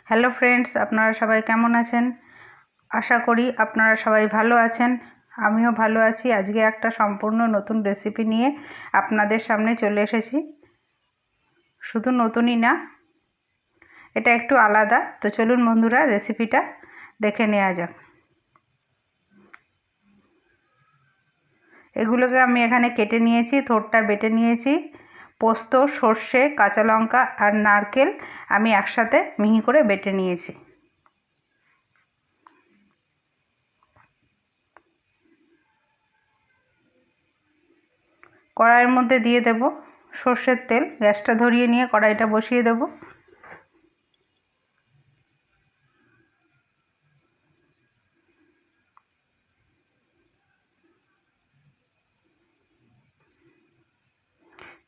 Hello friends, আপনারা সবাই কেমন আছেন? আশা করি আপনারা সবাই ভালো আছেন। আমিও ভালো আছি। আজকে একটা সম্পূর্ণ নতুন রেসিপি নিয়ে আপনাদের সামনে চলে এসেছি। শুধু নতুনই না, এটা একটু আলাদা। তো চলুন বন্ধুরা, রেসিপিটা দেখে নেওয়া যাক। এগুলোকে আমি এখানে কেটে নিয়েছি, থোড়টা বেটে নিয়েছি। পোস্ত, সর্ষে, কাঁচা লঙ্কা আর নারকেল আমি একসাথে মিহি করে বেটে নিয়েছি। কড়াইয়ের মধ্যে দিয়ে দেব সর্ষের তেল। গ্যাসটা ধরিয়ে নিয়ে কড়াইটা বসিয়ে দেব।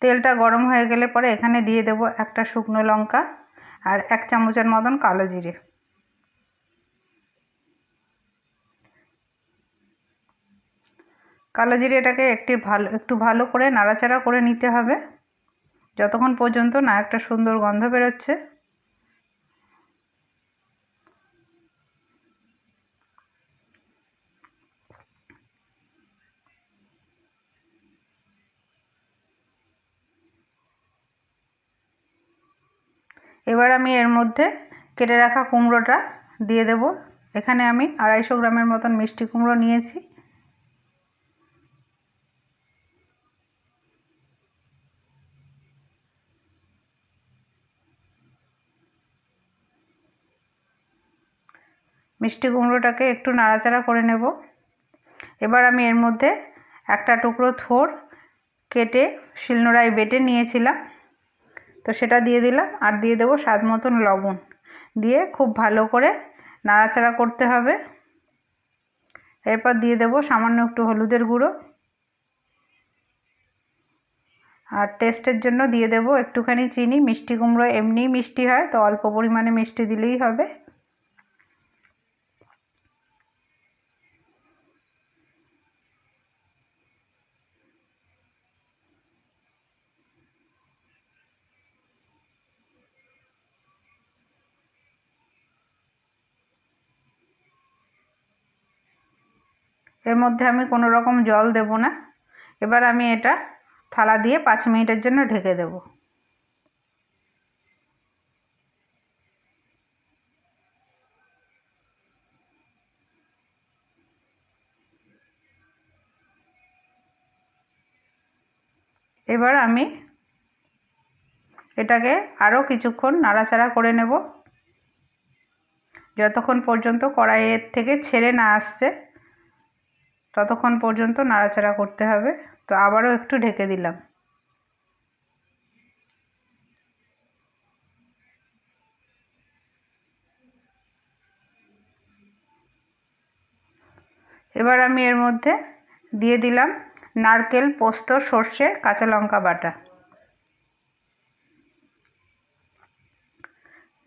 তেলটা গরম হয়ে গেলে পরে এখানে দিয়ে দেব একটা শুকনো লঙ্কা আর 1 চামচের মতন কালো জিরে। কালো জিরেটাকে একটু ভালো করে নাড়াচাড়া করে নিতে হবে যতক্ষণ পর্যন্ত না একটা সুন্দর গন্ধ বেরোচ্ছে। এবার আমি এর মধ্যে কেটে রাখা কুমড়োটা দিয়ে দেব। এখানে আমি 250 গ্রামের মতন মিষ্টি কুমড়ো নিয়েছি। মিষ্টি কুমড়োটাকে একটু নাড়াচাড়া করে নেব। এবার আমি এর মধ্যে একটা টুকরো থোড় কেটে শিলনোড়ায় বেটে নিয়েছিলাম, তো সেটা দিয়ে দিলাম। আর দিয়ে দেবো স্বাদ মতন লবণ। দিয়ে খুব ভালো করে নাড়াচাড়া করতে হবে। এরপর দিয়ে দেবো সামান্য একটু হলুদের গুঁড়ো, আর টেস্টের জন্য দিয়ে দেবো একটুখানি চিনি। মিষ্টি কুমড়ো এমনিই মিষ্টি হয়, তো অল্প পরিমাণে মিষ্টি দিলেই হবে। এর মধ্যে আমি কোনো রকম জল দেব না। এবার আমি এটা থালা দিয়ে 5 মিনিটের জন্য ঢেকে দেব। এবার আমি এটাকে আরও কিছুক্ষণ নাড়াচাড়া করে নেব যতক্ষণ পর্যন্ত কড়াইয়ের থেকে ছেড়ে না আসছে, ততক্ষণ পর্যন্ত নাড়াচাড়া করতে হবে। তো আবারও একটু ঢেকে দিলাম। এবার আমি এর মধ্যে দিয়ে দিলাম নারকেল, পোস্ত, সর্ষে, কাঁচা লঙ্কা বাটা।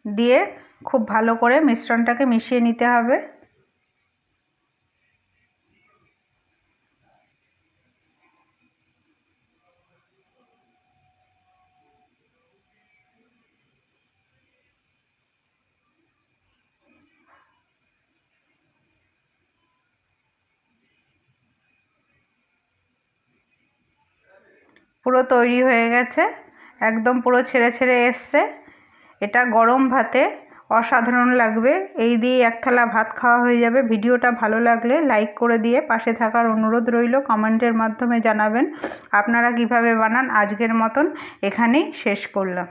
দিয়ে খুব ভালো করে মিশ্রণটাকে মিশিয়ে নিতে হবে। পুরো তৈরি হয়ে গেছে, একদম পুরো ছেড়ে ছেড়ে এসছে। এটা গরম ভাতে অসাধারণ লাগবে। এই দিয়ে এক থালা ভাত খাওয়া হয়ে যাবে। ভিডিওটা ভালো লাগলে লাইক করে দিয়ে পাশে থাকার অনুরোধ রইল। কমেন্টের মাধ্যমে জানাবেন আপনারা কিভাবে বানান। আজকের মতন এখানেই শেষ করলাম।